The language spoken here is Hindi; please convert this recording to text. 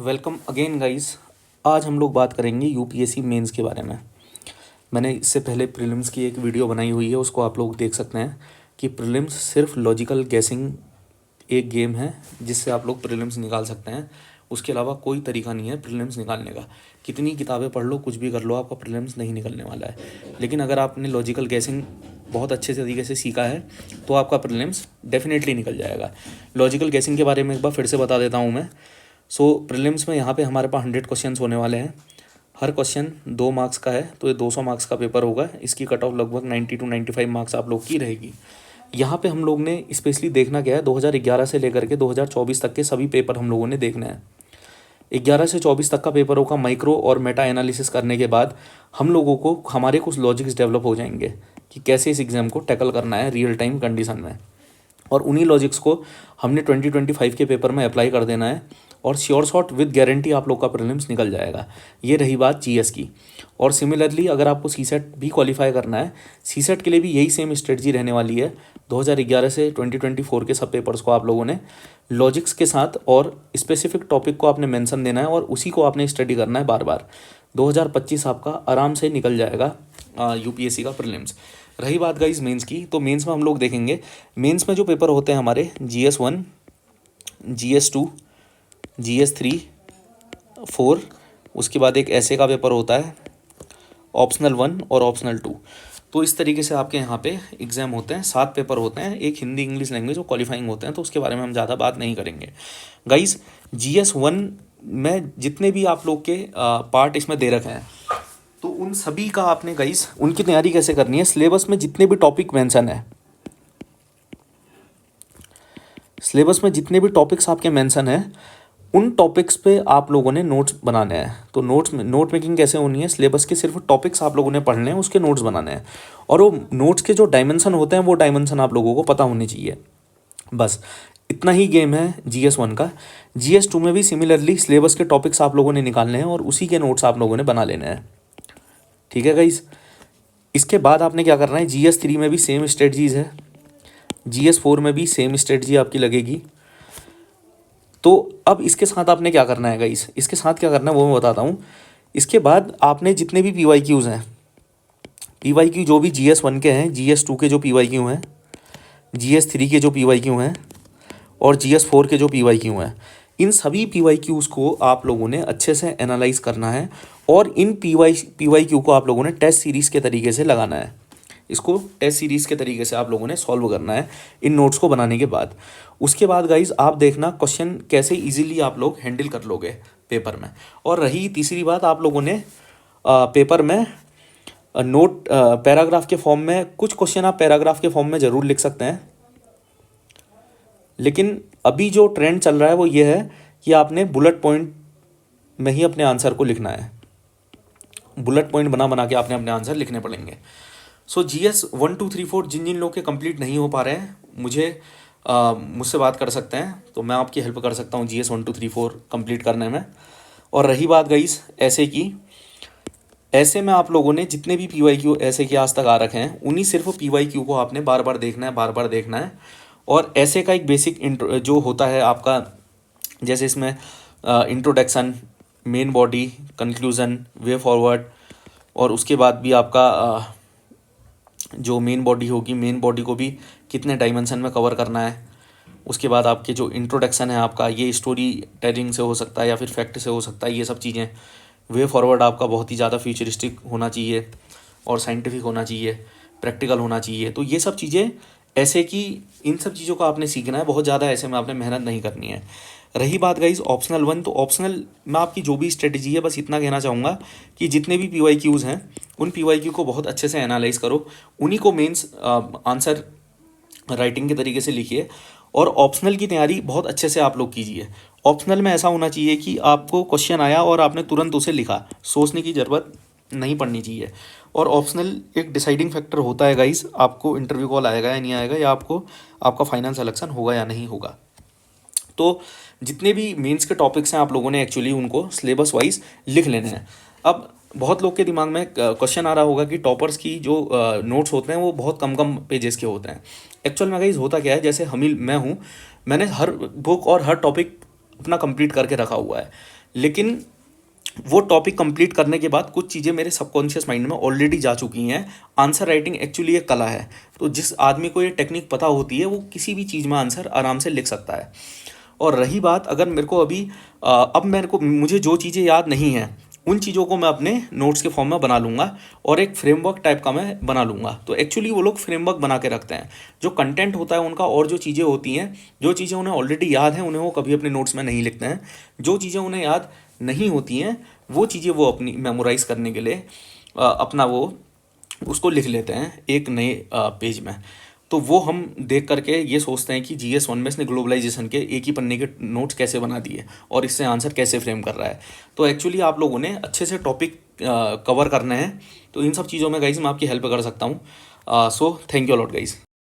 Welcome again guys. आज हम लोग बात करेंगे यूपीएससी मेंस के बारे में। मैंने इससे पहले प्रीलिम्स की एक वीडियो बनाई हुई है, उसको आप लोग देख सकते हैं कि प्रीलिम्स सिर्फ लॉजिकल गैसिंग एक गेम है जिससे आप लोग प्रीलिम्स निकाल सकते हैं। उसके अलावा कोई तरीका नहीं है प्रीलिम्स निकालने का। कितनी किताबें पढ़ लो, कुछ भी कर लो, आपका प्रीलिम्स नहीं निकलने वाला है। लेकिन अगर आपने लॉजिकल गैसिंग बहुत अच्छे तरीके से सीखा है तो आपका प्रीलिम्स डेफिनेटली निकल जाएगा। लॉजिकल गैसिंग के बारे में एक बार फिर से बता देता हूँ मैं। प्रीलिम्स में यहाँ पे हमारे पास 100 क्वेश्चंस होने वाले हैं। हर क्वेश्चन 2 मार्क्स का है, तो ये 200 मार्क्स का पेपर होगा। इसकी कट ऑफ लगभग 90 to 95 मार्क्स आप लोग की रहेगी। यहाँ पे हम लोग ने स्पेशली देखना क्या है, 2011 से लेकर के 2024 तक के सभी पेपर हम लोगों ने देखने हैं। 11 से 24 तक का पेपरों का माइक्रो और मेटा एनालिसिस करने के बाद हम लोगों को हमारे कुछ लॉजिक्स डेवलप हो जाएंगे कि कैसे इस एग्ज़ाम को टैकल करना है रियल टाइम कंडीशन में। और उन्हीं लॉजिक्स को हमने 2025 के पेपर में अप्लाई कर देना है और श्योर शॉट विद गारंटी आप लोग का प्रीलिम्स निकल जाएगा। ये रही बात जीएस की। और सिमिलरली अगर आपको सीसेट भी क्वालिफाई करना है, सीसेट के लिए भी यही सेम स्ट्रेटजी रहने वाली है। 2011 से 2024 के सब पेपर्स को आप लोगों ने लॉजिक्स के साथ और स्पेसिफिक टॉपिक को आपने मेंशन देना है और उसी को आपने स्टडी करना है बार बार। 2025 आपका आराम से निकल जाएगा यूपीएससी का प्रीलिम्स। रही बात गाइस मेंस की, तो मेंस में हम लोग देखेंगे मेंस में जो पेपर होते हैं हमारे GS1, GS2, GS3, 4, उसके बाद एक ऐसे का पेपर होता है ऑप्शनल 1 और ऑप्शनल 2। तो इस तरीके से आपके यहाँ पे एग्ज़ाम होते हैं। 7 पेपर होते हैं, एक हिंदी इंग्लिश लैंग्वेज और क्वालिफाइंग होते हैं, तो उसके बारे में हम ज़्यादा बात नहीं करेंगे गाइस। GS1 में जितने भी आप लोग के पार्ट इसमें दे रखे हैं, तो उन सभी का आपने गाइस उनकी तैयारी कैसे करनी है। सिलेबस में जितने भी टॉपिक मेंशन है, सिलेबस में जितने भी टॉपिक्स आपके मेंशन है, उन टॉपिक्स पे आप लोगों ने नोट्स बनाने हैं। तो नोट मेकिंग कैसे होनी है, सिलेबस के सिर्फ टॉपिक्स आप लोगों ने पढ़ने हैं, उसके नोट्स बनाने हैं। और वो नोट्स के जो डायमेंशन होते हैं वो डायमेंशन आप लोगों को पता होनी चाहिए। बस इतना ही गेम है GS1 का। GS2 में भी सिमिलरली सिलेबस के टॉपिक्स आप लोगों ने निकालने हैं और उसी के नोट्स आप लोगों ने बना लेने हैं। ठीक है गाइस। इसके बाद आपने क्या करना है, GS3 में भी सेम स्ट्रेटजीज है, GS4 में भी सेम स्ट्रेटजी आपकी लगेगी। तो अब इसके साथ आपने क्या करना है गाइस, इसके साथ क्या करना है वो मैं बताता हूँ। इसके बाद आपने जितने भी PYQs हैं, PYQ जो भी GS1 के हैं, GS2 के जो PYQ हैं, GS3 के जो PYQ हैं और GS4 के जो PYQ हैं, इन सभी PYQs को आप लोगों ने अच्छे से एनालाइज करना है और इन PYQ को आप लोगों ने टेस्ट सीरीज़ के तरीके से लगाना है। इसको टेस्ट सीरीज़ के तरीके से आप लोगों ने सॉल्व करना है इन नोट्स को बनाने के बाद। उसके बाद गाइज आप देखना क्वेश्चन कैसे इजीली आप लोग हैंडल कर लोगे पेपर में। और रही तीसरी बात, आप लोगों ने पेपर में नोट पैराग्राफ के फॉर्म में, कुछ क्वेश्चन आप पैराग्राफ के फॉर्म में ज़रूर लिख सकते हैं, लेकिन अभी जो ट्रेंड चल रहा है वो ये है कि आपने बुलेट पॉइंट में ही अपने आंसर को लिखना है। बुलेट पॉइंट बना बना के आपने अपने आंसर लिखने पड़ेंगे। सो GS 1 2 3 4 जिन जिन लोग के कंप्लीट नहीं हो पा रहे हैं, मुझसे बात कर सकते हैं, तो मैं आपकी हेल्प कर सकता हूँ GS 1 2 3 4 कंप्लीट करने में। और रही बात गाइस ऐसे की, ऐसे में आप लोगों ने जितने भी PYQ ऐसे के आज तक आ रखे हैं, उन्हीं सिर्फ PYQ को आपने बार बार देखना है, बार बार देखना है। और ऐसे का एक बेसिक जो होता है आपका, जैसे इसमें introduction, main body, conclusion, way forward, और उसके बाद भी आपका जो मेन बॉडी होगी, मेन बॉडी को भी कितने डायमेंशन में कवर करना है। उसके बाद आपके जो इंट्रोडक्शन है आपका, ये स्टोरी टेलिंग से हो सकता है या फिर फैक्ट से हो सकता है, ये सब चीज़ें। वे फॉरवर्ड आपका बहुत ही ज़्यादा फ्यूचरिस्टिक होना चाहिए और साइंटिफिक होना चाहिए, प्रैक्टिकल होना चाहिए। तो ये सब चीज़ें ऐसे कि इन सब चीज़ों को आपने सीखना है, बहुत ज़्यादा ऐसे में आपने मेहनत नहीं करनी है। रही बात गाइस ऑप्शनल 1, तो ऑप्शनल में आपकी जो भी स्ट्रेटजी है, बस इतना कहना चाहूँगा कि जितने भी PYQs हैं उन PYQ को बहुत अच्छे से एनालाइज करो, उन्हीं को मेंस आंसर राइटिंग के तरीके से लिखिए। और ऑप्शनल की तैयारी बहुत अच्छे से आप लोग कीजिए। ऑप्शनल में ऐसा होना चाहिए कि आपको क्वेश्चन आया और आपने तुरंत उसे लिखा, सोचने की ज़रूरत नहीं पड़नी चाहिए। और ऑप्शनल एक डिसाइडिंग फैक्टर होता है गाइस, आपको इंटरव्यू कॉल आएगा या नहीं आएगा, या आपको आपका फाइनल सिलेक्शन होगा या नहीं होगा। तो जितने भी मेंस के टॉपिक्स हैं आप लोगों ने एक्चुअली उनको सिलेबस वाइज लिख लेने हैं। अब बहुत लोग के दिमाग में क्वेश्चन आ रहा होगा कि टॉपर्स की जो नोट्स होते हैं वो बहुत कम कम पेजेस के होते हैं। एक्चुअल में गाइस होता क्या है, जैसे मैं हूँ, मैंने हर बुक और हर टॉपिक अपना कंप्लीट करके रखा हुआ है। लेकिन वो टॉपिक कंप्लीट करने के बाद कुछ चीज़ें मेरे सबकॉन्शियस माइंड में ऑलरेडी जा चुकी हैं। आंसर राइटिंग एक्चुअली एक कला है, तो जिस आदमी को ये टेक्निक पता होती है वो किसी भी चीज़ में आंसर आराम से लिख सकता है। और रही बात, अगर मेरे को अभी अब मेरे को मुझे जो चीज़ें याद नहीं हैं उन चीज़ों को मैं अपने नोट्स के फॉर्म में बना लूँगा और एक फ्रेमवर्क टाइप का मैं बना लूँगा। तो एक्चुअली वो लोग फ्रेमवर्क बना के रखते हैं, जो कंटेंट होता है उनका और जो चीज़ें होती हैं, जो चीज़ें उन्हें ऑलरेडी याद हैं उन्हें वो कभी अपने नोट्स में नहीं लिखते हैं। जो चीज़ें उन्हें याद नहीं होती हैं वो चीज़ें वो अपनी मेमोराइज करने के लिए अपना वो उसको लिख लेते हैं एक नए पेज में। तो वो हम देख करके ये सोचते हैं कि GS 1 में इसने ग्लोबलाइजेशन के एक ही पन्ने के नोट्स कैसे बना दिए और इससे आंसर कैसे फ्रेम कर रहा है। तो एक्चुअली आप लोगों ने अच्छे से टॉपिक कवर करने हैं, तो इन सब चीज़ों में गाइज मैं आपकी हेल्प कर सकता हूँ। So thank you lot guys.